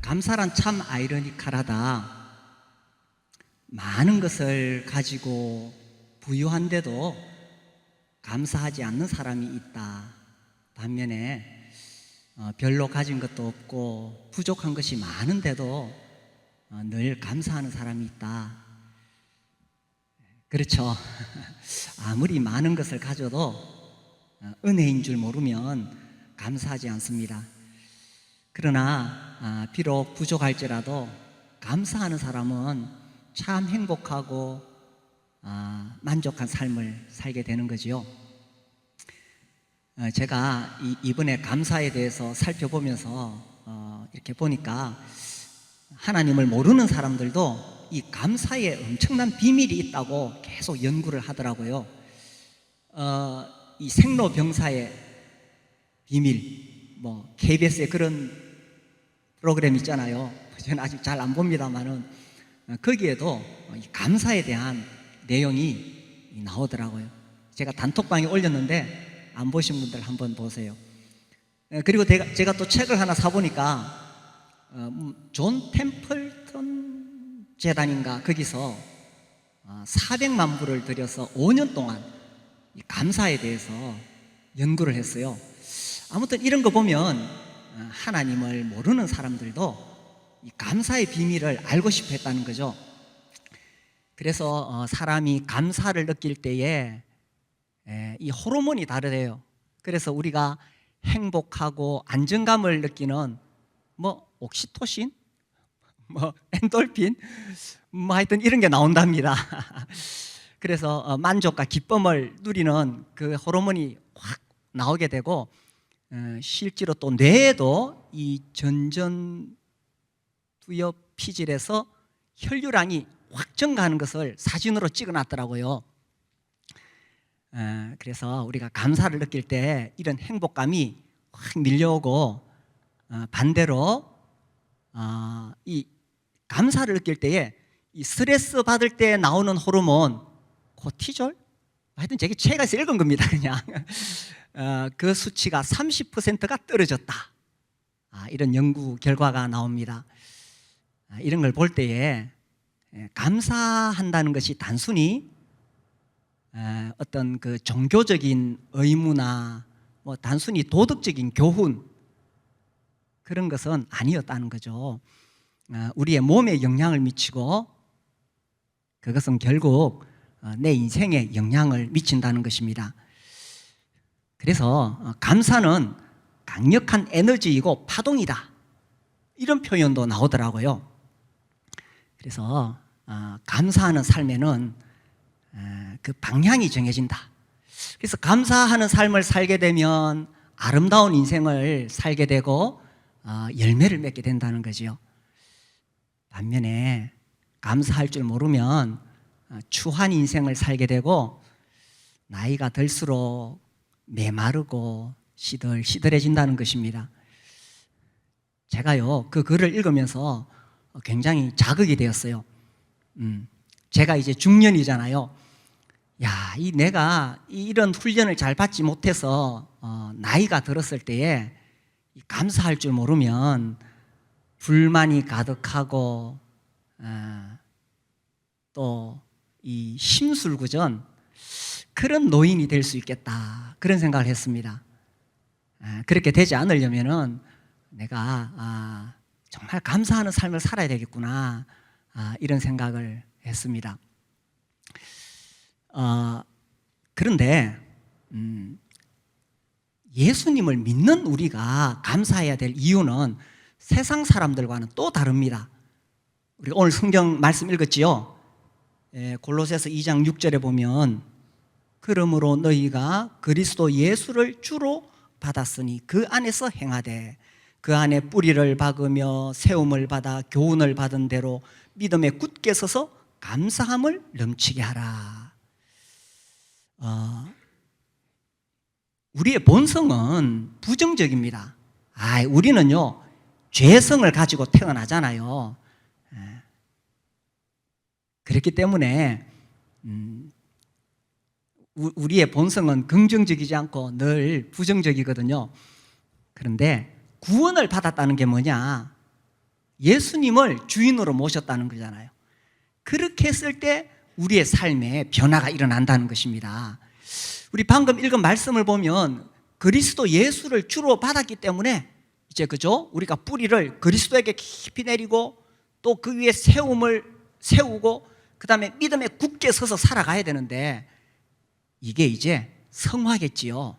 감사란 참 아이러니컬하다. 많은 것을 가지고 부유한데도 감사하지 않는 사람이 있다. 반면에 별로 가진 것도 없고 부족한 것이 많은데도 늘 감사하는 사람이 있다. 그렇죠. 아무리 많은 것을 가져도 은혜인 줄 모르면 감사하지 않습니다. 그러나 비록 부족할지라도 감사하는 사람은 참 행복하고 만족한 삶을 살게 되는 거지요. 제가 이번에 감사에 대해서 살펴보면서 이렇게 보니까 하나님을 모르는 사람들도 이 감사에 엄청난 비밀이 있다고 계속 연구를 하더라고요. 이 생로병사의 비밀, KBS에 그런 프로그램 있잖아요. 저는 아직 잘 안 봅니다만은 거기에도 감사에 대한 내용이 나오더라고요. 제가 단톡방에 올렸는데 안 보신 분들 한번 보세요. 그리고 제가 또 책을 하나 사보니까 존 템플턴 재단인가 거기서 400만 불을 들여서 5년 동안 감사에 대해서 연구를 했어요. 아무튼 이런 거 보면 하나님을 모르는 사람들도 이 감사의 비밀을 알고 싶어 했다는 거죠. 그래서 사람이 감사를 느낄 때에 이 호르몬이 다르대요. 그래서 우리가 행복하고 안정감을 느끼는 옥시토신, 엔돌핀, 하여튼 이런 게 나온답니다. 그래서 만족과 기쁨을 누리는 그 호르몬이 확 나오게 되고 실제로 또 뇌에도 이 전전두엽 피질에서 혈류량이 확 증가하는 것을 사진으로 찍어놨더라고요. 그래서 우리가 감사를 느낄 때 이런 행복감이 확 밀려오고 반대로 이 감사를 느낄 때에 이 스트레스 받을 때 나오는 호르몬 코티졸? 하여튼 제가 책에서 읽은 겁니다. 그냥 그 수치가 30%가 떨어졌다. 이런 연구 결과가 나옵니다. 이런 걸 볼 때에 감사한다는 것이 단순히 어떤 그 종교적인 의무나 단순히 도덕적인 교훈 그런 것은 아니었다는 거죠. 우리의 몸에 영향을 미치고 그것은 결국 내 인생에 영향을 미친다는 것입니다. 그래서 감사는 강력한 에너지이고 파동이다. 이런 표현도 나오더라고요. 그래서 감사하는 삶에는 그 방향이 정해진다. 그래서 감사하는 삶을 살게 되면 아름다운 인생을 살게 되고 열매를 맺게 된다는 거죠. 반면에 감사할 줄 모르면 추한 인생을 살게 되고 나이가 들수록 메마르고 시들시들해진다는 것입니다. 제가요 그 글을 읽으면서 굉장히 자극이 되었어요. 제가 이제 중년이잖아요. 내가 이런 훈련을 잘 받지 못해서 나이가 들었을 때에 감사할 줄 모르면 불만이 가득하고 또 이 심술구전 그런 노인이 될 수 있겠다 그런 생각을 했습니다. 그렇게 되지 않으려면은 내가 정말 감사하는 삶을 살아야 되겠구나 이런 생각을 했습니다. 그런데 예수님을 믿는 우리가 감사해야 될 이유는 세상 사람들과는 또 다릅니다. 우리가 오늘 성경 말씀 읽었지요. 골로새서 2장 6절에 보면 그러므로 너희가 그리스도 예수를 주로 받았으니 그 안에서 행하되 그 안에 뿌리를 박으며 세움을 받아 교훈을 받은 대로 믿음에 굳게 서서 감사함을 넘치게 하라. 우리의 본성은 부정적입니다. 우리는요 죄성을 가지고 태어나잖아요. 그렇기 때문에 우리의 본성은 긍정적이지 않고 늘 부정적이거든요. 그런데 구원을 받았다는 게 뭐냐? 예수님을 주인으로 모셨다는 거잖아요. 그렇게 했을 때 우리의 삶에 변화가 일어난다는 것입니다. 우리 방금 읽은 말씀을 보면 그리스도 예수를 주로 받았기 때문에 이제 그죠? 우리가 뿌리를 그리스도에게 깊이 내리고 또 그 위에 세움을 세우고 그 다음에 믿음에 굳게 서서 살아가야 되는데 이게 이제 성화겠지요.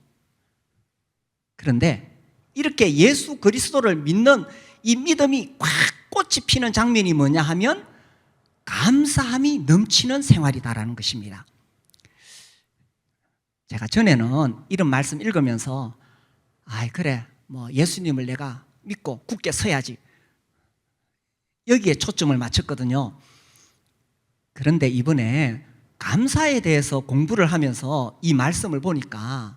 그런데 이렇게 예수 그리스도를 믿는 이 믿음이 꽉 꽃이 피는 장면이 뭐냐 하면 감사함이 넘치는 생활이다라는 것입니다. 제가 전에는 이런 말씀 읽으면서 그래 뭐 예수님을 내가 믿고 굳게 서야지 여기에 초점을 맞췄거든요. 그런데 이번에 감사에 대해서 공부를 하면서 이 말씀을 보니까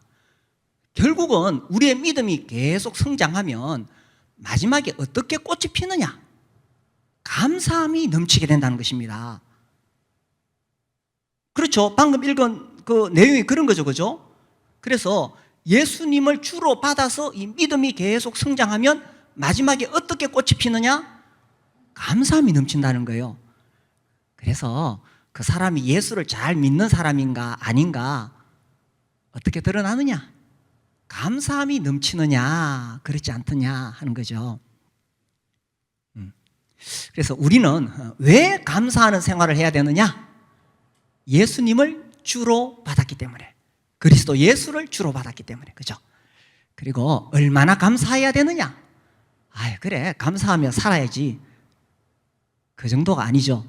결국은 우리의 믿음이 계속 성장하면 마지막에 어떻게 꽃이 피느냐? 감사함이 넘치게 된다는 것입니다. 그렇죠. 방금 읽은 그 내용이 그런 거죠. 그죠? 그래서 예수님을 주로 받아서 이 믿음이 계속 성장하면 마지막에 어떻게 꽃이 피느냐? 감사함이 넘친다는 거예요. 그래서 그 사람이 예수를 잘 믿는 사람인가 아닌가 어떻게 드러나느냐? 감사함이 넘치느냐 그렇지 않느냐 하는 거죠. 그래서 우리는 왜 감사하는 생활을 해야 되느냐? 예수님을 주로 받았기 때문에, 그리스도 예수를 주로 받았기 때문에, 그죠? 그리고 얼마나 감사해야 되느냐? 그래 감사하며 살아야지, 그 정도가 아니죠.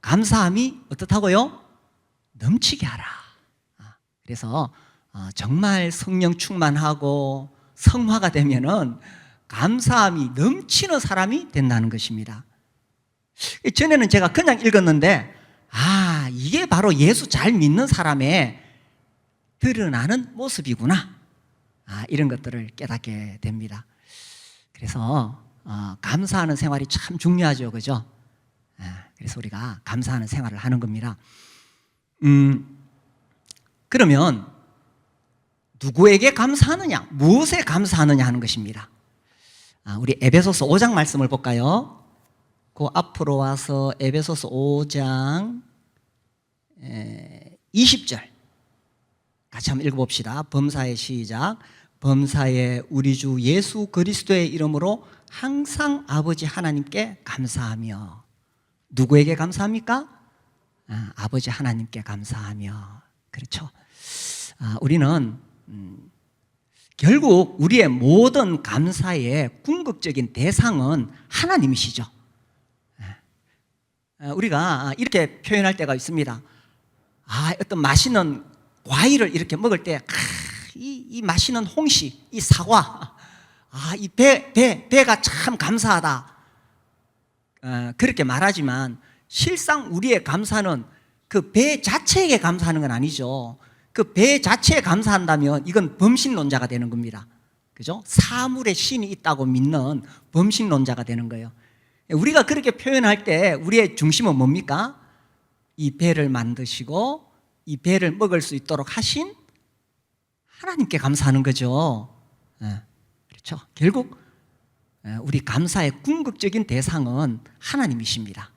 감사함이 어떻다고요? 넘치게 하라. 그래서 정말 성령 충만하고 성화가 되면은 감사함이 넘치는 사람이 된다는 것입니다. 전에는 제가 그냥 읽었는데 이게 바로 예수 잘 믿는 사람의 드러나는 모습이구나, 이런 것들을 깨닫게 됩니다. 그래서 감사하는 생활이 참 중요하죠. 그죠? 그래서 우리가 감사하는 생활을 하는 겁니다. 그러면 누구에게 감사하느냐, 무엇에 감사하느냐 하는 것입니다. 우리 에베소서 5장 말씀을 볼까요? 그 앞으로 와서 에베소서 5장 20절 같이 한번 읽어봅시다. 범사의 시작. 범사의 우리 주 예수 그리스도의 이름으로 항상 아버지 하나님께 감사하며. 누구에게 감사합니까? 아버지 하나님께 감사하며. 그렇죠. 우리는 결국 우리의 모든 감사의 궁극적인 대상은 하나님이시죠. 우리가 이렇게 표현할 때가 있습니다. 어떤 맛있는 과일을 이렇게 먹을 때 이 맛있는 홍시, 이 사과, 이 배가 참 감사하다, 그렇게 말하지만 실상 우리의 감사는 그 배 자체에게 감사하는 건 아니죠. 그 배 자체에 감사한다면 이건 범신론자가 되는 겁니다. 그죠? 사물의 신이 있다고 믿는 범신론자가 되는 거예요. 우리가 그렇게 표현할 때 우리의 중심은 뭡니까? 이 배를 만드시고 이 배를 먹을 수 있도록 하신 하나님께 감사하는 거죠. 그렇죠? 결국 우리 감사의 궁극적인 대상은 하나님이십니다.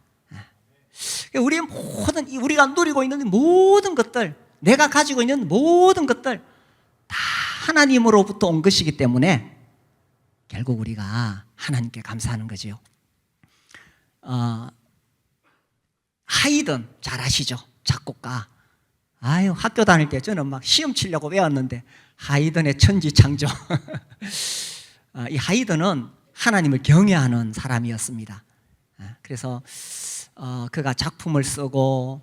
우리의 모든, 우리가 누리고 있는 모든 것들, 내가 가지고 있는 모든 것들 다 하나님으로부터 온 것이기 때문에 결국 우리가 하나님께 감사하는 거죠. 하이든 잘 아시죠? 작곡가. 학교 다닐 때 저는 막 시험 치려고 외웠는데 하이든의 천지창조. 이 하이든은 하나님을 경외하는 사람이었습니다. 그래서 그가 작품을 쓰고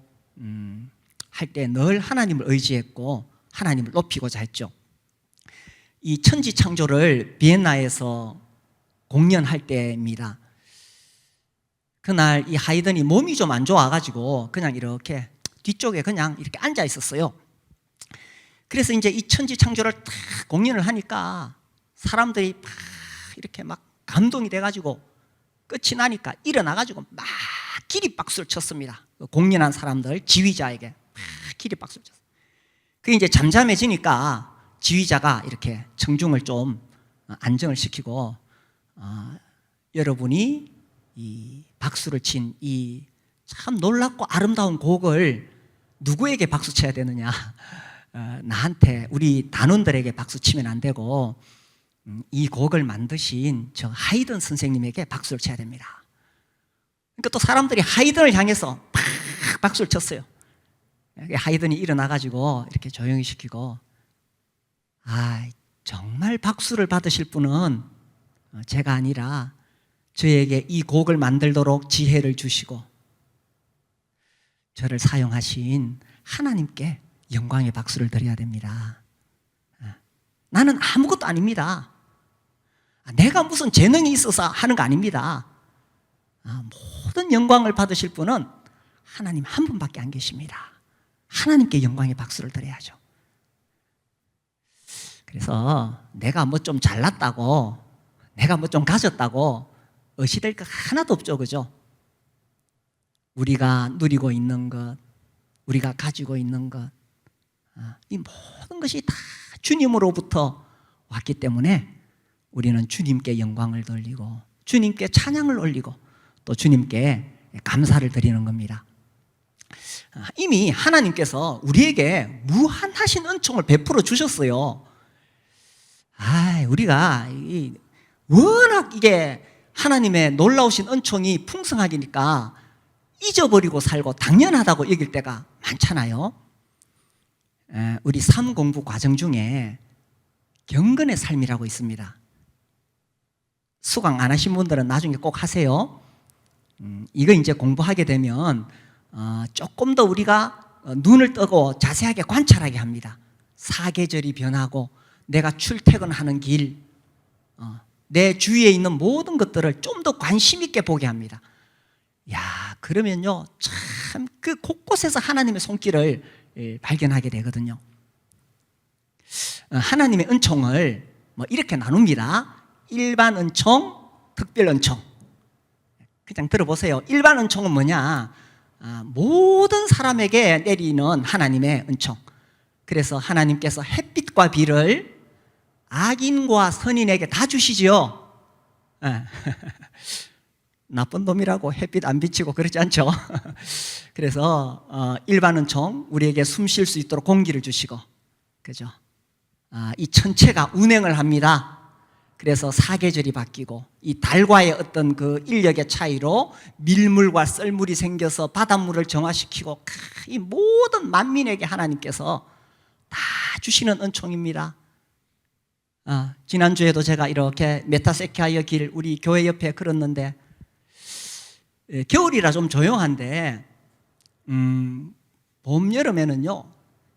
할 때 늘 하나님을 의지했고 하나님을 높이고자 했죠. 이 천지창조를 비엔나에서 공연할 때입니다. 그날 이 하이든이 몸이 좀 안 좋아가지고 그냥 이렇게 뒤쪽에 그냥 이렇게 앉아 있었어요. 그래서 이제 이 천지창조를 딱 공연을 하니까 사람들이 막 이렇게 막 감동이 돼가지고 끝이 나니까 일어나가지고 막 기립박수를 쳤습니다. 공연한 사람들, 지휘자에게 막 기립박수를 쳤어요. 그게 이제 잠잠해지니까 지휘자가 이렇게 청중을 좀 안정을 시키고 여러분이 이 박수를 친 이 참 놀랍고 아름다운 곡을 누구에게 박수 쳐야 되느냐? 나한테, 우리 단원들에게 박수 치면 안 되고 이 곡을 만드신 저 하이든 선생님에게 박수를 쳐야 됩니다. 그러니까 또 사람들이 하이든을 향해서 팍 박수를 쳤어요. 하이든이 일어나가지고 이렇게 조용히 시키고, 정말 박수를 받으실 분은 제가 아니라 저에게 이 곡을 만들도록 지혜를 주시고 저를 사용하신 하나님께 영광의 박수를 드려야 됩니다. 나는 아무것도 아닙니다. 내가 무슨 재능이 있어서 하는 거 아닙니다. 모든 영광을 받으실 분은 하나님 한 분밖에 안 계십니다. 하나님께 영광의 박수를 드려야죠. 그래서 내가 뭐 좀 잘났다고, 내가 뭐 좀 가졌다고 의시될 것 하나도 없죠, 그죠? 우리가 누리고 있는 것, 우리가 가지고 있는 것, 이 모든 것이 다 주님으로부터 왔기 때문에 우리는 주님께 영광을 돌리고 주님께 찬양을 올리고 또 주님께 감사를 드리는 겁니다. 이미 하나님께서 우리에게 무한하신 은총을 베풀어 주셨어요. 우리가 워낙 이게 하나님의 놀라우신 은총이 풍성하니까 잊어버리고 살고 당연하다고 여길 때가 많잖아요. 우리 삶 공부 과정 중에 경건의 삶이라고 있습니다. 수강 안 하신 분들은 나중에 꼭 하세요. 이거 이제 공부하게 되면 조금 더 우리가 눈을 뜨고 자세하게 관찰하게 합니다. 사계절이 변하고 내가 출퇴근하는 길, 내 주위에 있는 모든 것들을 좀 더 관심 있게 보게 합니다. 그러면요 참 그 곳곳에서 하나님의 손길을 발견하게 되거든요. 하나님의 은총을 이렇게 나눕니다. 일반 은총, 특별 은총. 그냥 들어보세요. 일반 은총은 뭐냐? 모든 사람에게 내리는 하나님의 은총. 그래서 하나님께서 햇빛과 비를 악인과 선인에게 다 주시지요. 나쁜 놈이라고 햇빛 안 비치고 그러지 않죠. 그래서 일반 은총, 우리에게 숨 쉴 수 있도록 공기를 주시고, 그죠? 이 천체가 운행을 합니다. 그래서 사계절이 바뀌고 이 달과의 어떤 그 인력의 차이로 밀물과 썰물이 생겨서 바닷물을 정화시키고 이 모든 만민에게 하나님께서 다 주시는 은총입니다. 지난주에도 제가 이렇게 메타세키아의 길 우리 교회 옆에 걸었는데 겨울이라 좀 조용한데 봄, 여름에는요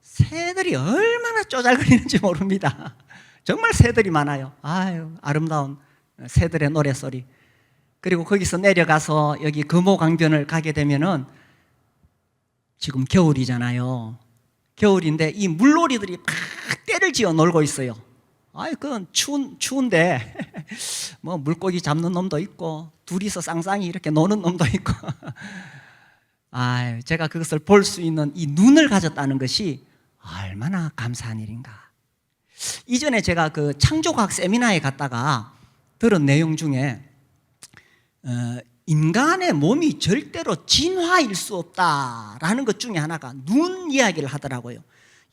새들이 얼마나 쪼잘거리는지 모릅니다. 정말 새들이 많아요. 아름다운 새들의 노랫소리. 그리고 거기서 내려가서 여기 금호강변을 가게 되면은 지금 겨울이잖아요. 겨울인데 이 물놀이들이 막 때를 지어 놀고 있어요. 그건 추운데 뭐 물고기 잡는 놈도 있고 둘이서 쌍쌍이 이렇게 노는 놈도 있고 제가 그것을 볼 수 있는 이 눈을 가졌다는 것이 얼마나 감사한 일인가. 이전에 제가 그 창조과학 세미나에 갔다가 들은 내용 중에 인간의 몸이 절대로 진화일 수 없다라는 것 중에 하나가 눈 이야기를 하더라고요.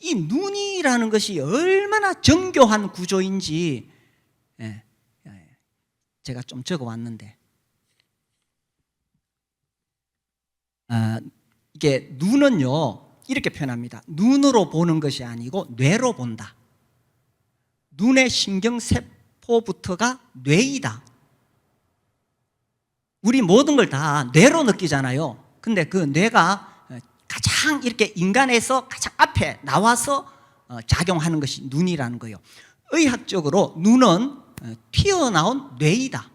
이 눈이라는 것이 얼마나 정교한 구조인지 제가 좀 적어왔는데 이게 눈은요 이렇게 표현합니다. 눈으로 보는 것이 아니고 뇌로 본다. 눈의 신경세포부터가 뇌이다. 우리 모든 걸 다 뇌로 느끼잖아요. 근데 그 뇌가 가장 이렇게 인간에서 가장 앞에 나와서 작용하는 것이 눈이라는 거예요. 의학적으로 눈은 튀어나온 뇌이다.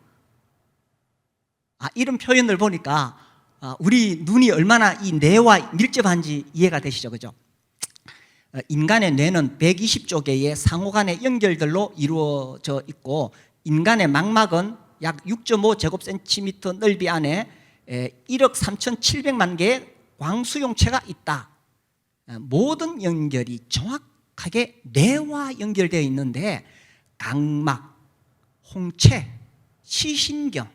이런 표현을 보니까 우리 눈이 얼마나 이 뇌와 밀접한지 이해가 되시죠, 그죠? 인간의 뇌는 120조 개의 상호간의 연결들로 이루어져 있고 인간의 망막은 약 6.5제곱센티미터 넓이 안에 1억 3,700만 개의 광수용체가 있다. 모든 연결이 정확하게 뇌와 연결되어 있는데 각막, 홍채, 시신경,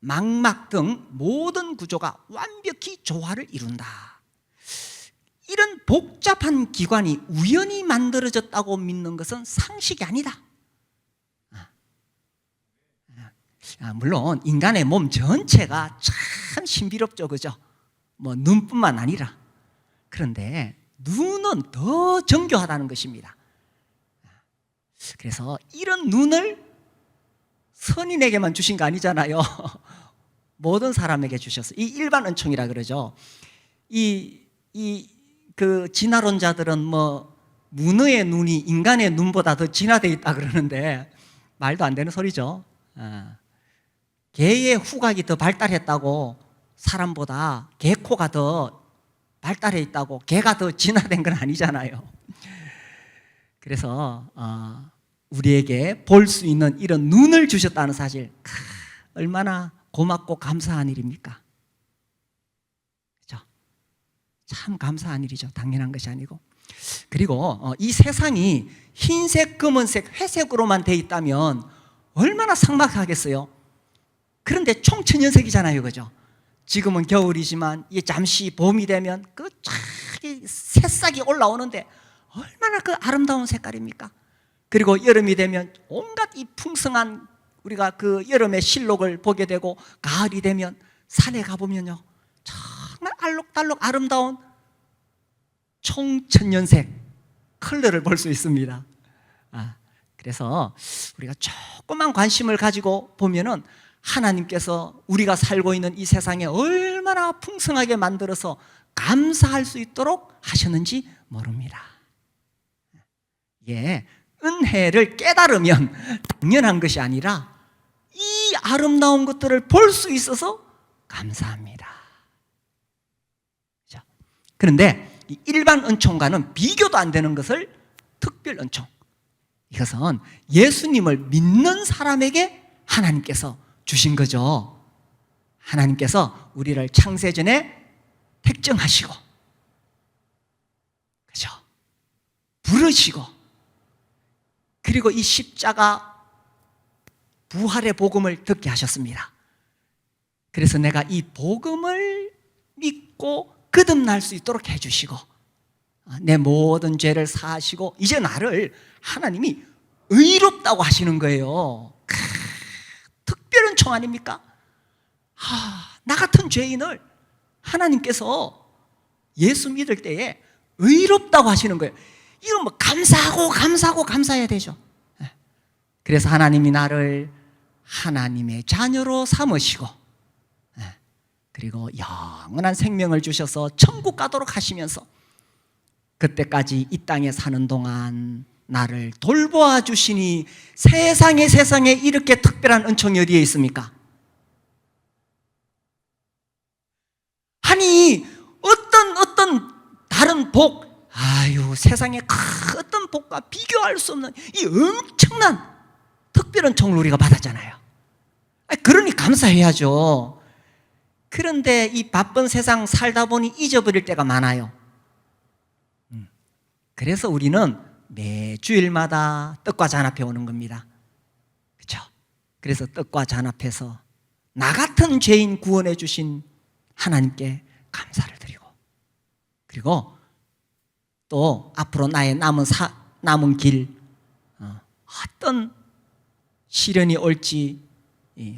망막 등 모든 구조가 완벽히 조화를 이룬다. 이런 복잡한 기관이 우연히 만들어졌다고 믿는 것은 상식이 아니다. 물론 인간의 몸 전체가 참 신비롭죠, 그죠? 뭐 눈뿐만 아니라. 그런데 눈은 더 정교하다는 것입니다. 그래서 이런 눈을 선인에게만 주신 거 아니잖아요. 모든 사람에게 주셨어요. 이 일반 은총이라 그러죠. 그 진화론자들은 뭐 문어의 눈이 인간의 눈보다 더 진화되어 있다 그러는데 말도 안 되는 소리죠. 개의 후각이 더 발달했다고 사람보다 개 코가 더 발달해 있다고 개가 더 진화된 건 아니잖아요. 그래서 우리에게 볼 수 있는 이런 눈을 주셨다는 사실, 얼마나 고맙고 감사한 일입니까? 그렇죠? 참 감사한 일이죠. 당연한 것이 아니고. 그리고 이 세상이 흰색, 검은색, 회색으로만 돼 있다면 얼마나 삭막하겠어요. 그런데 총천연색이잖아요, 그죠? 지금은 겨울이지만 잠시 봄이 되면 그 새싹이 올라오는데 얼마나 그 아름다운 색깔입니까? 그리고 여름이 되면 온갖 이 풍성한 우리가 그 여름의 실록을 보게 되고, 가을이 되면 산에 가보면요 정말 알록달록 아름다운 총천연색 컬러를 볼 수 있습니다. 그래서 우리가 조그만 관심을 가지고 보면은 하나님께서 우리가 살고 있는 이 세상에 얼마나 풍성하게 만들어서 감사할 수 있도록 하셨는지 모릅니다. 은혜를 깨달으면 당연한 것이 아니라 이 아름다운 것들을 볼 수 있어서 감사합니다. 그런데 일반 은총과는 비교도 안 되는 것을 특별 은총, 이것은 예수님을 믿는 사람에게 하나님께서 주신 거죠. 하나님께서 우리를 창세전에 택정하시고, 그죠? 부르시고, 그리고 이 십자가 부활의 복음을 듣게 하셨습니다. 그래서 내가 이 복음을 믿고 거듭날 수 있도록 해주시고, 내 모든 죄를 사하시고, 이제 나를 하나님이 의롭다고 하시는 거예요. 특별한 총 아닙니까? 나 같은 죄인을 하나님께서 예수 믿을 때에 의롭다고 하시는 거예요. 이건 뭐 감사하고 감사해야 되죠. 그래서 하나님이 나를 하나님의 자녀로 삼으시고, 그리고 영원한 생명을 주셔서 천국 가도록 하시면서, 그때까지 이 땅에 사는 동안 나를 돌보아 주시니 세상에 이렇게 특별한 은총이 어디에 있습니까? 아니 어떤 다른 복, 세상에 어떤 복과 비교할 수 없는 이 엄청난 특별한 은총을 우리가 받았잖아요. 그러니 감사해야죠. 그런데 이 바쁜 세상 살다 보니 잊어버릴 때가 많아요. 그래서 우리는 매 주일마다 떡과 잔 앞에 오는 겁니다. 그렇죠? 그래서 떡과 잔 앞에서 나 같은 죄인 구원해 주신 하나님께 감사를 드리고, 그리고 또 앞으로 나의 남은 길, 어떤 시련이 올지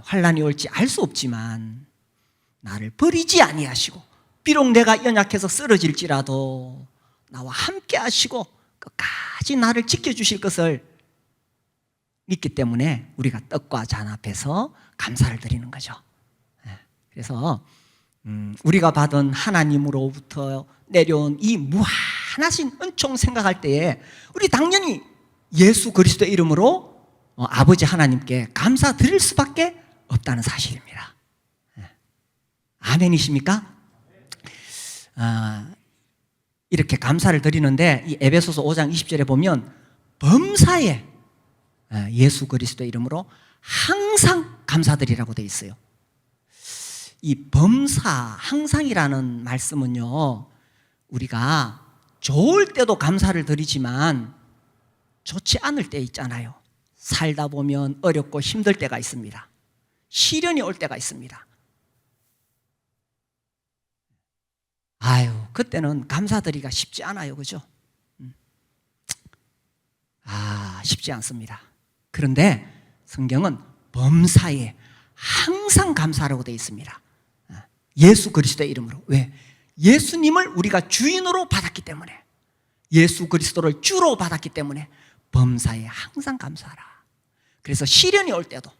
환난이 올지 알 수 없지만 나를 버리지 아니하시고, 비록 내가 연약해서 쓰러질지라도 나와 함께 하시고 끝까지 나를 지켜주실 것을 믿기 때문에 우리가 떡과 잔 앞에서 감사를 드리는 거죠. 그래서 우리가 받은 하나님으로부터 내려온 이 무한하신 은총 생각할 때에 우리 당연히 예수 그리스도의 이름으로 아버지 하나님께 감사드릴 수밖에 없다는 사실입니다. 아멘이십니까? 이렇게 감사를 드리는데, 이 에베소서 5장 20절에 보면 범사에 예수 그리스도의 이름으로 항상 감사드리라고 되어 있어요. 이 범사, 항상이라는 말씀은요, 우리가 좋을 때도 감사를 드리지만 좋지 않을 때 있잖아요. 살다 보면 어렵고 힘들 때가 있습니다. 시련이 올 때가 있습니다. 아유, 그때는 감사드리기가 쉽지 않아요. 그죠? 쉽지 않습니다. 그런데 성경은 범사에 항상 감사하라고 되어 있습니다. 예수 그리스도의 이름으로. 왜? 예수님을 우리가 주인으로 받았기 때문에, 예수 그리스도를 주로 받았기 때문에 범사에 항상 감사하라. 그래서 시련이 올 때도,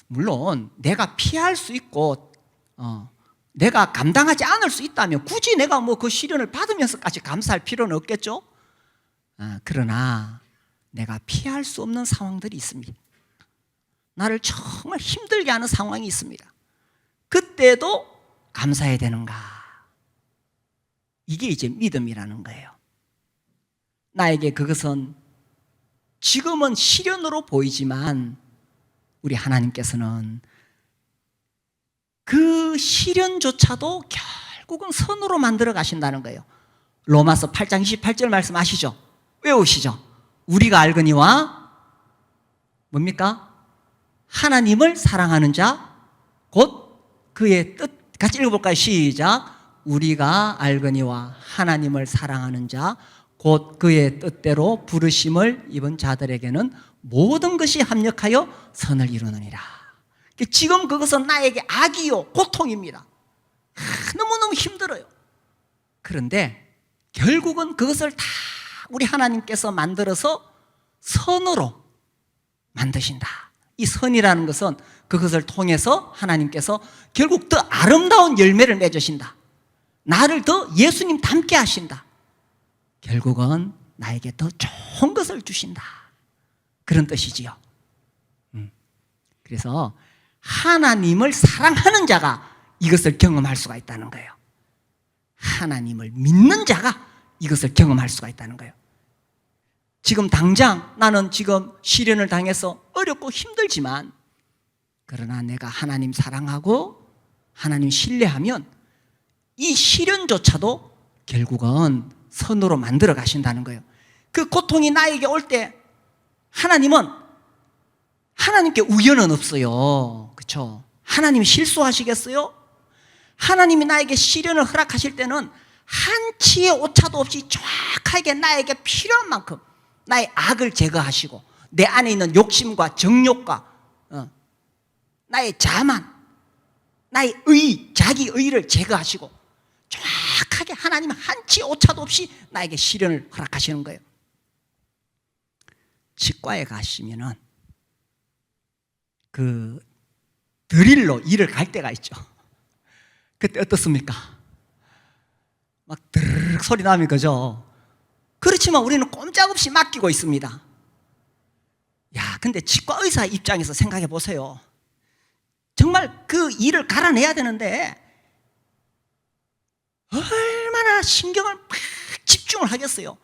물론 내가 피할 수 있고 내가 감당하지 않을 수 있다면 굳이 내가 뭐 그 시련을 받으면서까지 감사할 필요는 없겠죠. 그러나 내가 피할 수 없는 상황들이 있습니다. 나를 정말 힘들게 하는 상황이 있습니다. 그때도 감사해야 되는가? 이게 이제 믿음이라는 거예요. 나에게 그것은 지금은 시련으로 보이지만 우리 하나님께서는 그 시련조차도 결국은 선으로 만들어 가신다는 거예요. 로마서 8장 28절 말씀 아시죠? 외우시죠? 우리가 알거니와 뭡니까? 하나님을 사랑하는 자 곧 그의 뜻, 같이 읽어볼까요? 시작. 우리가 알거니와 하나님을 사랑하는 자 곧 그의 뜻대로 부르심을 입은 자들에게는 모든 것이 합력하여 선을 이루느니라. 지금 그것은 나에게 악이요 고통입니다. 너무너무 힘들어요. 그런데 결국은 그것을 다 우리 하나님께서 만들어서 선으로 만드신다. 이 선이라는 것은 그것을 통해서 하나님께서 결국 더 아름다운 열매를 맺으신다. 나를 더 예수님 닮게 하신다. 결국은 나에게 더 좋은 것을 주신다. 그런 뜻이지요. 그래서 하나님을 사랑하는 자가 이것을 경험할 수가 있다는 거예요. 하나님을 믿는 자가 이것을 경험할 수가 있다는 거예요. 지금 당장 나는 지금 시련을 당해서 어렵고 힘들지만, 그러나 내가 하나님 사랑하고 하나님 신뢰하면 이 시련조차도 결국은 선으로 만들어 가신다는 거예요. 그 고통이 나에게 올 때 하나님은, 하나님께 우연은 없어요. 그렇죠? 하나님이 실수하시겠어요? 하나님이 나에게 시련을 허락하실 때는 한치의 오차도 없이 정확하게 나에게 필요한 만큼 나의 악을 제거하시고 내 안에 있는 욕심과 정욕과 나의 자만, 나의 의, 자기 의를 제거하시고 정확하게 하나님은 한치 오차도 없이 나에게 시련을 허락하시는 거예요. 치과에 가시면은 그 드릴로 일을 갈 때가 있죠. 그때 어떻습니까? 막 드르륵 소리 나면 그죠? 그렇지만 우리는 꼼짝없이 맡기고 있습니다. 야, 근데 치과 의사 입장에서 생각해 보세요. 정말 그 일을 갈아내야 되는데 얼마나 신경을 막 집중을 하겠어요.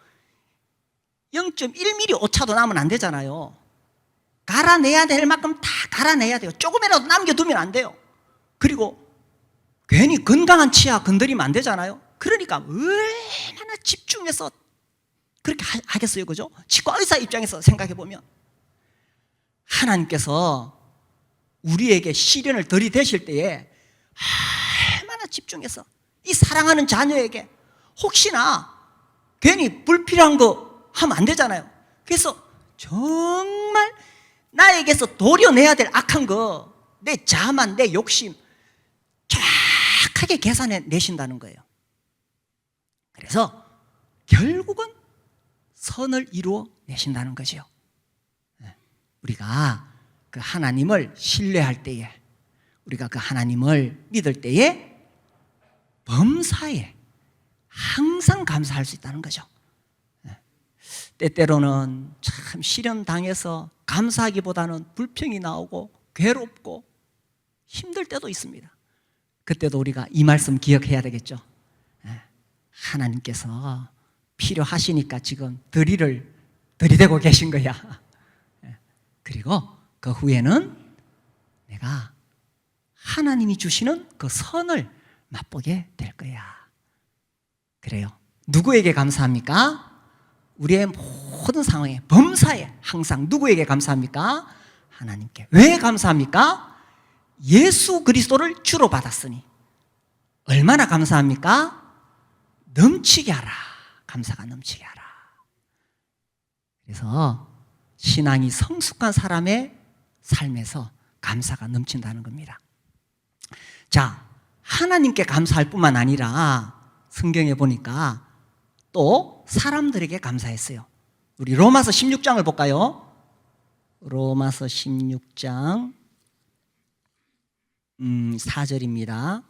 0.1mm 오차도 나면 안 되잖아요. 갈아내야 될 만큼 다 갈아내야 돼요. 조금이라도 남겨두면 안 돼요. 그리고 괜히 건강한 치아 건드리면 안 되잖아요. 그러니까 얼마나 집중해서 그렇게 하겠어요. 그죠? 치과 의사 입장에서 생각해 보면 하나님께서 우리에게 시련을 들이대실 때에 얼마나 집중해서 이 사랑하는 자녀에게 혹시나 괜히 불필요한 거 하면 안 되잖아요. 그래서 정말 나에게서 도려내야 될 악한 거, 내 자만, 내 욕심 정확하게 계산해 내신다는 거예요. 그래서 결국은 선을 이루어 내신다는 거죠. 우리가 그 하나님을 신뢰할 때에, 우리가 그 하나님을 믿을 때에 범사에 항상 감사할 수 있다는 거죠. 때때로는 참 시련 당해서 감사하기보다는 불평이 나오고 괴롭고 힘들 때도 있습니다. 그때도 우리가 이 말씀 기억해야 되겠죠. 하나님께서 필요하시니까 지금 들이대고 계신 거야. 그리고 그 후에는 내가 하나님이 주시는 그 선을 맛보게 될 거야. 그래요. 누구에게 감사합니까? 우리의 모든 상황에, 범사에 항상 누구에게 감사합니까? 하나님께. 왜 감사합니까? 예수 그리스도를 주로 받았으니. 얼마나 감사합니까? 넘치게 하라. 감사가 넘치게 하라. 그래서 신앙이 성숙한 사람의 삶에서 감사가 넘친다는 겁니다. 자, 하나님께 감사할 뿐만 아니라 성경에 보니까 또 사람들에게 감사했어요. 우리 로마서 16장을 볼까요? 로마서 16장 4절입니다.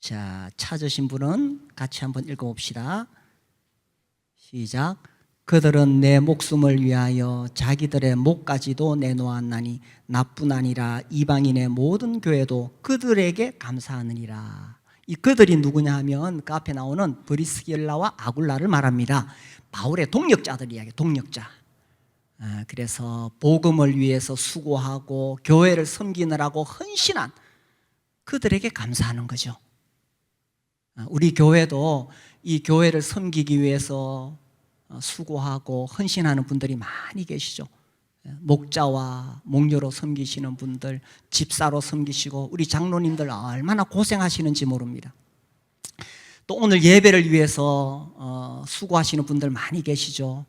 자, 찾으신 분은 같이 한번 읽어봅시다. 시작. 그들은 내 목숨을 위하여 자기들의 목까지도 내놓았나니 나뿐 아니라 이방인의 모든 교회도 그들에게 감사하느니라. 이 그들이 누구냐 하면 그 앞에 나오는 브리스길라와 아굴라를 말합니다. 바울의 동력자들 이야기, 동력자. 그래서 복음을 위해서 수고하고 교회를 섬기느라고 헌신한 그들에게 감사하는 거죠. 우리 교회도 이 교회를 섬기기 위해서 수고하고 헌신하는 분들이 많이 계시죠. 목자와 목녀로 섬기시는 분들, 집사로 섬기시고 우리 장로님들 얼마나 고생하시는지 모릅니다. 또 오늘 예배를 위해서 수고하시는 분들 많이 계시죠.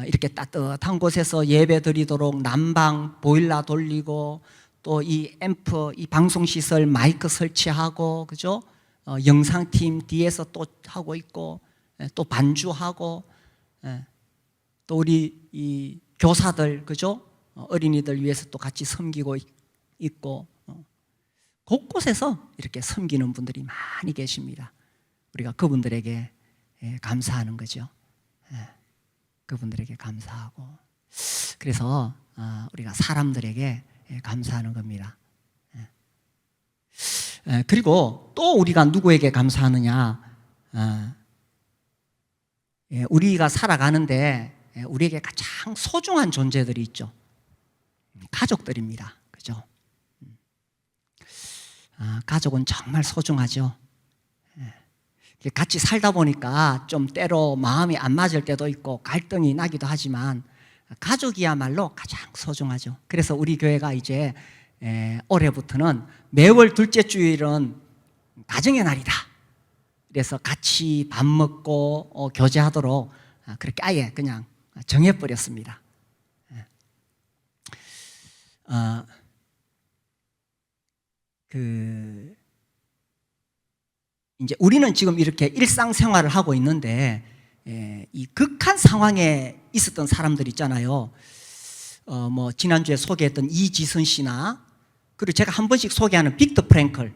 이렇게 따뜻한 곳에서 예배 드리도록 난방 보일러 돌리고 또 이 앰프, 이 방송시설 마이크 설치하고, 그죠? 영상팀 뒤에서 또 하고 있고, 또 반주하고, 또 우리 이 교사들, 그죠? 어린이들 위해서 또 같이 섬기고 있고, 곳곳에서 이렇게 섬기는 분들이 많이 계십니다. 우리가 그분들에게 감사하는 거죠. 그분들에게 감사하고, 그래서 우리가 사람들에게 감사하는 겁니다. 그리고 또 우리가 누구에게 감사하느냐? 우리가 살아가는데 우리에게 가장 소중한 존재들이 있죠. 가족들입니다. 그죠? 가족은 정말 소중하죠. 같이 살다 보니까 좀 때로 마음이 안 맞을 때도 있고 갈등이 나기도 하지만 가족이야말로 가장 소중하죠. 그래서 우리 교회가 이제 올해부터는 매월 둘째 주일은 가정의 날이다. 그래서 같이 밥 먹고 교제하도록 그렇게 아예 그냥 정해버렸습니다. 이제 우리는 지금 이렇게 일상생활을 하고 있는데 이 극한 상황에 있었던 사람들 있잖아요. 뭐 지난주에 소개했던 이지선 씨나, 그리고 제가 한 번씩 소개하는 빅터 프랭클,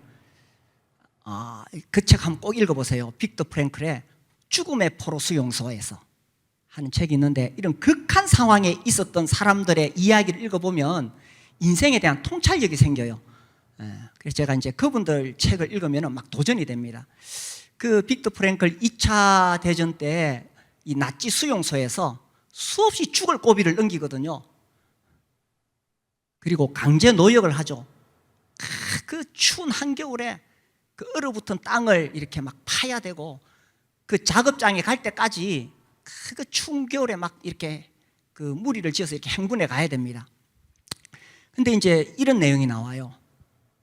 그 책 한번 꼭 읽어보세요. 빅터 프랭클의 죽음의 포로 수용소에서 하는 책이 있는데, 이런 극한 상황에 있었던 사람들의 이야기를 읽어보면 인생에 대한 통찰력이 생겨요. 그래서 제가 이제 그분들 책을 읽으면 막 도전이 됩니다. 그 빅터 프랭클 2차 대전 때 이 나치 수용소에서 수없이 죽을 고비를 넘기거든요. 그리고 강제 노역을 하죠. 그 추운 한겨울에 그 얼어붙은 땅을 이렇게 막 파야 되고, 그 작업장에 갈 때까지 그 추운 겨울에 막 이렇게 그 무리를 지어서 이렇게 행군해 가야 됩니다. 근데 이제 이런 내용이 나와요.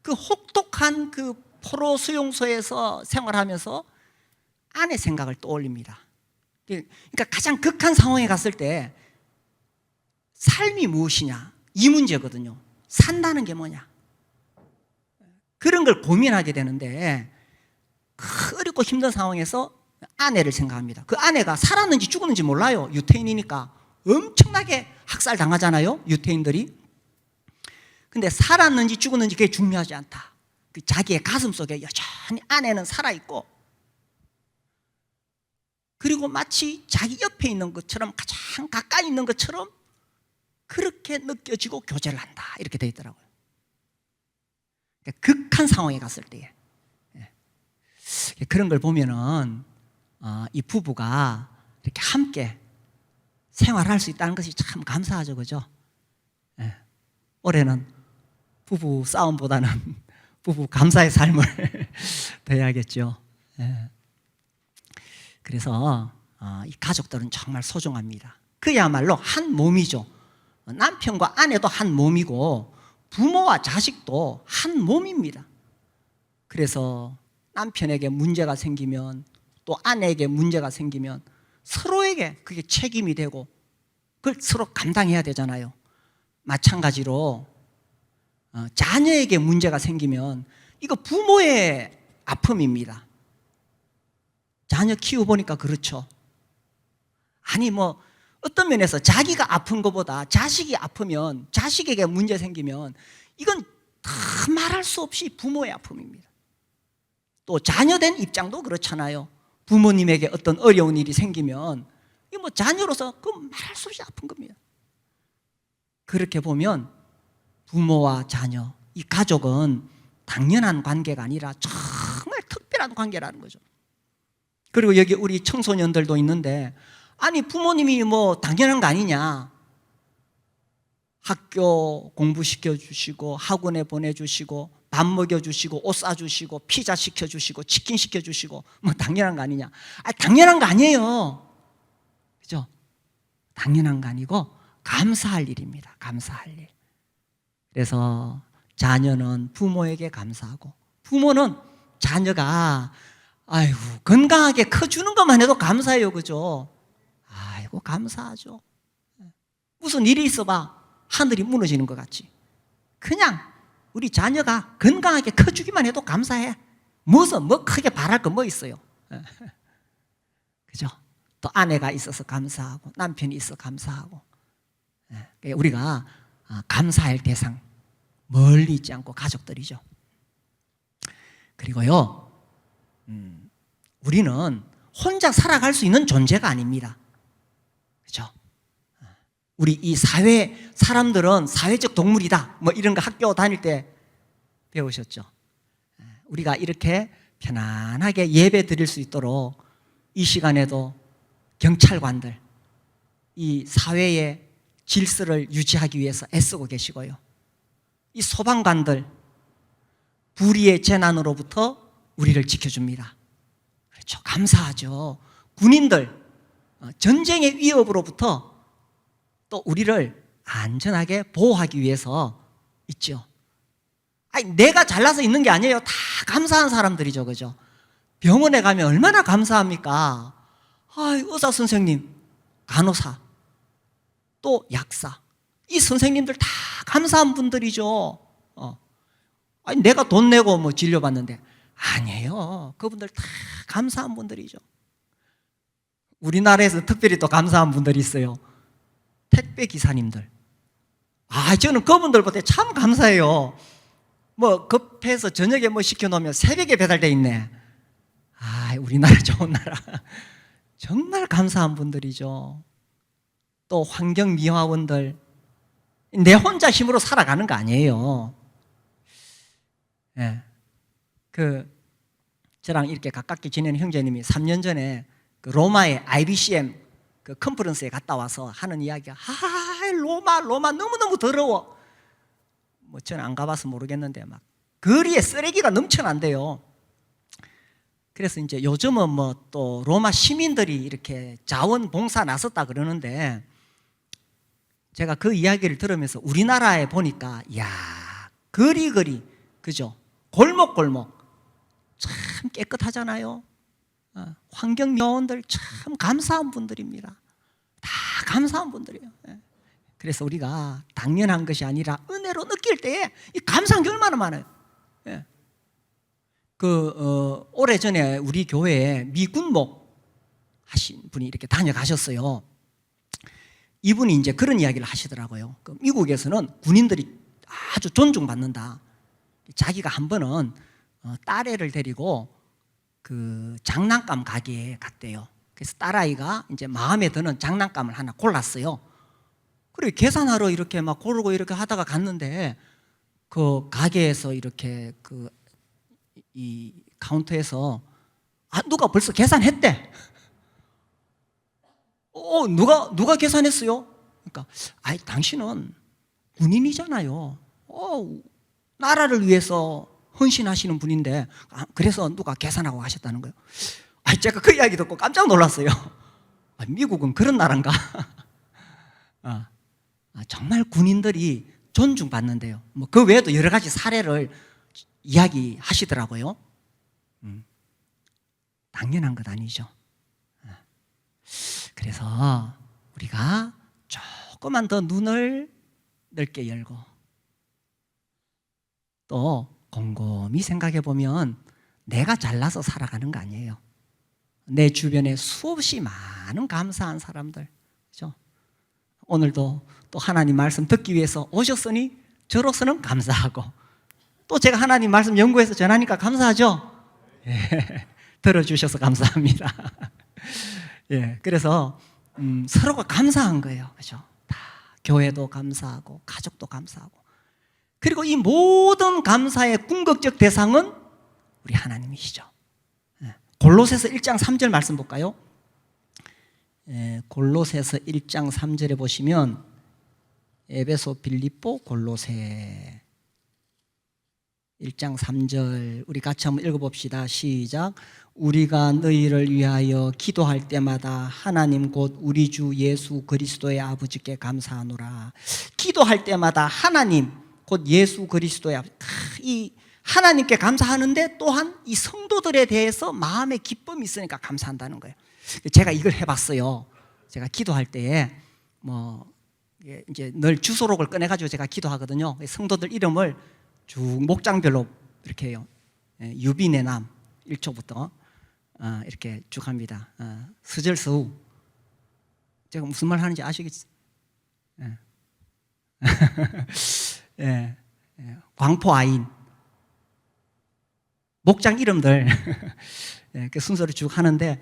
그 혹독한 그 포로 수용소에서 생활하면서 아내 생각을 떠올립니다. 그러니까 가장 극한 상황에 갔을 때 삶이 무엇이냐, 이 문제거든요. 산다는 게 뭐냐, 그런 걸 고민하게 되는데, 어렵고 힘든 상황에서 아내를 생각합니다. 그 아내가 살았는지 죽었는지 몰라요. 유태인이니까 엄청나게 학살당하잖아요, 유태인들이. 근데 살았는지 죽었는지 그게 중요하지 않다. 그 자기의 가슴 속에 여전히 아내는 살아있고, 그리고 마치 자기 옆에 있는 것처럼, 가장 가까이 있는 것처럼 그렇게 느껴지고 교제를 한다, 이렇게 되어 있더라고요. 그러니까 극한 상황에 갔을 때에 그런 걸 보면은 이 부부가 이렇게 함께 생활할 수 있다는 것이 참 감사하죠, 그죠? 올해는 부부 싸움보다는 부부 감사의 삶을 돼야겠죠. 그래서 이 가족들은 정말 소중합니다. 그야말로 한 몸이죠. 남편과 아내도 한 몸이고 부모와 자식도 한 몸입니다. 그래서 남편에게 문제가 생기면 또 아내에게 문제가 생기면 서로에게 그게 책임이 되고 그걸 서로 감당해야 되잖아요. 마찬가지로 자녀에게 문제가 생기면 이거 부모의 아픔입니다. 자녀 키워보니까 그렇죠. 아니 뭐 어떤 면에서 자기가 아픈 것보다 자식이 아프면, 자식에게 문제 생기면 이건 다 말할 수 없이 부모의 아픔입니다. 또 자녀된 입장도 그렇잖아요. 부모님에게 어떤 어려운 일이 생기면 이 뭐 자녀로서 그 말할 수 없이 아픈 겁니다. 그렇게 보면 부모와 자녀, 이 가족은 당연한 관계가 아니라 정말 특별한 관계라는 거죠. 그리고 여기 우리 청소년들도 있는데, 아니 부모님이 뭐 당연한 거 아니냐, 학교 공부시켜 주시고 학원에 보내주시고 밥 먹여주시고 옷 사주시고 피자 시켜주시고 치킨 시켜주시고 뭐 당연한 거 아니냐. 당연한 거 아니에요. 그죠? 당연한 거 아니고 감사할 일입니다. 감사할 일. 그래서 자녀는 부모에게 감사하고, 부모는 자녀가 아이고 건강하게 커주는 것만 해도 감사해요. 그죠? 아이고 감사하죠. 무슨 일이 있어봐 하늘이 무너지는 것 같지. 그냥 우리 자녀가 건강하게 커주기만 해도 감사해. 무슨 뭐 크게 바랄 거 뭐 있어요. 그죠? 또 아내가 있어서 감사하고 남편이 있어 감사하고. 우리가 감사할 대상 멀리 있지 않고 가족들이죠. 그리고요, 우리는 혼자 살아갈 수 있는 존재가 아닙니다. 그죠? 우리 이 사회 사람들은 사회적 동물이다, 뭐 이런 거 학교 다닐 때 배우셨죠? 우리가 이렇게 편안하게 예배 드릴 수 있도록 이 시간에도 경찰관들, 이 사회의 질서를 유지하기 위해서 애쓰고 계시고요, 이 소방관들 불의의 재난으로부터 우리를 지켜줍니다. 그렇죠? 감사하죠. 군인들 전쟁의 위협으로부터 또 우리를 안전하게 보호하기 위해서 있죠. 아니, 내가 잘나서 있는 게 아니에요. 다 감사한 사람들이죠. 그죠? 병원에 가면 얼마나 감사합니까? 의사 선생님, 간호사, 또 약사, 이 선생님들 다 감사한 분들이죠. 아니, 내가 돈 내고 뭐 진료받는데 아니에요. 그분들 다 감사한 분들이죠. 우리나라에서 특별히 또 감사한 분들이 있어요. 택배 기사님들. 저는 그분들보다 참 감사해요. 뭐 급해서 저녁에 뭐 시켜놓으면 새벽에 배달돼 있네. 우리나라 좋은 나라. 정말 감사한 분들이죠. 또 환경미화원들, 내 혼자 힘으로 살아가는 거 아니에요. 저랑 이렇게 가깝게 지내는 형제님이 3년 전에 그 로마의 IBCM 그 컨퍼런스에 갔다 와서 하는 이야기가, 로마 너무너무 더러워. 뭐 저는 안 가봐서 모르겠는데 막 거리에 쓰레기가 넘쳐난대요. 그래서 이제 요즘은 뭐 또 로마 시민들이 이렇게 자원봉사 나섰다 그러는데, 제가 그 이야기를 들으면서 우리나라에 보니까 거리거리, 그죠? 골목골목 참 깨끗하잖아요. 환경미화원들 참 감사한 분들입니다. 다 감사한 분들이에요. 그래서 우리가 당연한 것이 아니라 은혜로 느낄 때에 이 감사한 게 얼마나 많아요. 오래전에 우리 교회에 미군목 하신 분이 이렇게 다녀가셨어요. 이분이 이제 그런 이야기를 하시더라고요. 미국에서는 군인들이 아주 존중받는다. 자기가 한 번은 딸애를 데리고 그 장난감 가게에 갔대요. 그래서 딸아이가 이제 마음에 드는 장난감을 하나 골랐어요. 그리고 계산하러 이렇게 막 고르고 이렇게 하다가 갔는데, 그 가게에서 이렇게 이 카운터에서 누가 벌써 계산했대. 누가 계산했어요? 그러니까 당신은 군인이잖아요. 나라를 위해서 헌신하시는 분인데 그래서 누가 계산하고 가셨다는 거예요. 제가 그 이야기 듣고 깜짝 놀랐어요. 미국은 그런 나라인가? 정말 군인들이 존중받는데요. 뭐 그 외에도 여러 가지 사례를 이야기하시더라고요. 당연한 것 아니죠. 그래서 우리가 조금만 더 눈을 넓게 열고 또 곰곰이 생각해 보면 내가 잘나서 살아가는 거 아니에요. 내 주변에 수없이 많은 감사한 사람들, 그렇죠? 오늘도 또 하나님 말씀 듣기 위해서 오셨으니 저로서는 감사하고, 또 제가 하나님 말씀 연구해서 전하니까 감사하죠. 예, 들어주셔서 감사합니다. 예, 그래서 서로가 감사한 거예요, 그렇죠? 다 교회도 감사하고 가족도 감사하고, 그리고 이 모든 감사의 궁극적 대상은 우리 하나님이시죠. 예, 골로새서 1장 3절 말씀 볼까요? 예, 골로새서 1장 3절에 보시면 에베소, 빌립보, 골로새 1장 3절 우리 같이 한번 읽어봅시다. 시작. 우리가 너희를 위하여 기도할 때마다 하나님 곧 우리 주 예수 그리스도의 아버지께 감사하노라. 기도할 때마다 하나님 곧 예수 그리스도의 아버지, 이 하나님께 감사하는데 또한 이 성도들에 대해서 마음의 기쁨이 있으니까 감사한다는 거예요. 제가 이걸 해봤어요. 제가 기도할 때에 이제 늘 주소록을 꺼내가지고 제가 기도하거든요. 성도들 이름을 쭉 목장별로 이렇게 해요. 유비내남 1초부터 이렇게 쭉 합니다. 스절스우, 제가 무슨 말 하는지 아시겠지? 예. 광포아인, 목장 이름들 그 순서를 쭉 하는데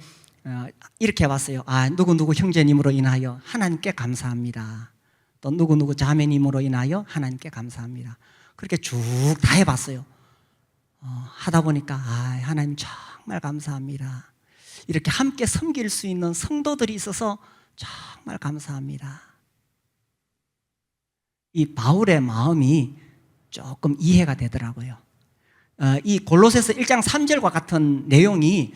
이렇게 해봤어요. 누구누구 형제님으로 인하여 하나님께 감사합니다. 또 누구누구 자매님으로 인하여 하나님께 감사합니다. 그렇게 쭉 다 해봤어요. 하다 보니까 하나님 정말 감사합니다. 이렇게 함께 섬길 수 있는 성도들이 있어서 정말 감사합니다. 이 바울의 마음이 조금 이해가 되더라고요. 이 골로새서 1장 3절과 같은 내용이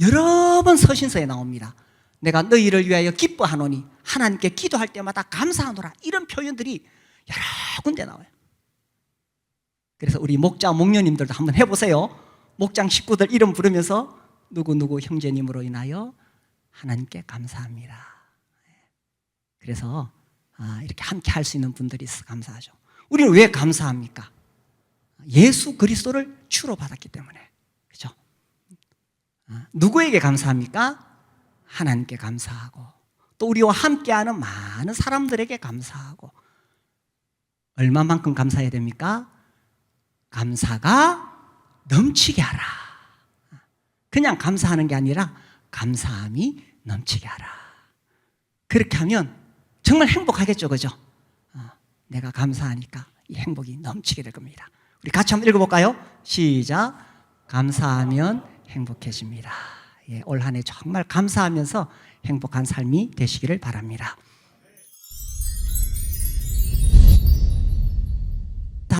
여러 번 서신서에 나옵니다. 내가 너희를 위하여 기뻐하노니 하나님께 기도할 때마다 감사하노라, 이런 표현들이 여러 군데 나와요. 그래서 우리 목자 목녀님들도 한번 해보세요. 목장 식구들 이름 부르면서 누구누구 형제님으로 인하여 하나님께 감사합니다. 그래서 이렇게 함께 할 수 있는 분들이 있어서 감사하죠. 우리는 왜 감사합니까? 예수 그리스도를 주로 받았기 때문에, 그렇죠? 누구에게 감사합니까? 하나님께 감사하고, 또 우리와 함께하는 많은 사람들에게 감사하고. 얼마만큼 감사해야 됩니까? 감사가 넘치게 하라. 그냥 감사하는 게 아니라 감사함이 넘치게 하라. 그렇게 하면 정말 행복하겠죠, 그죠? 내가 감사하니까 이 행복이 넘치게 될 겁니다. 우리 같이 한번 읽어볼까요? 시작. 감사하면 행복해집니다. 올 한 해 정말 감사하면서 행복한 삶이 되시기를 바랍니다.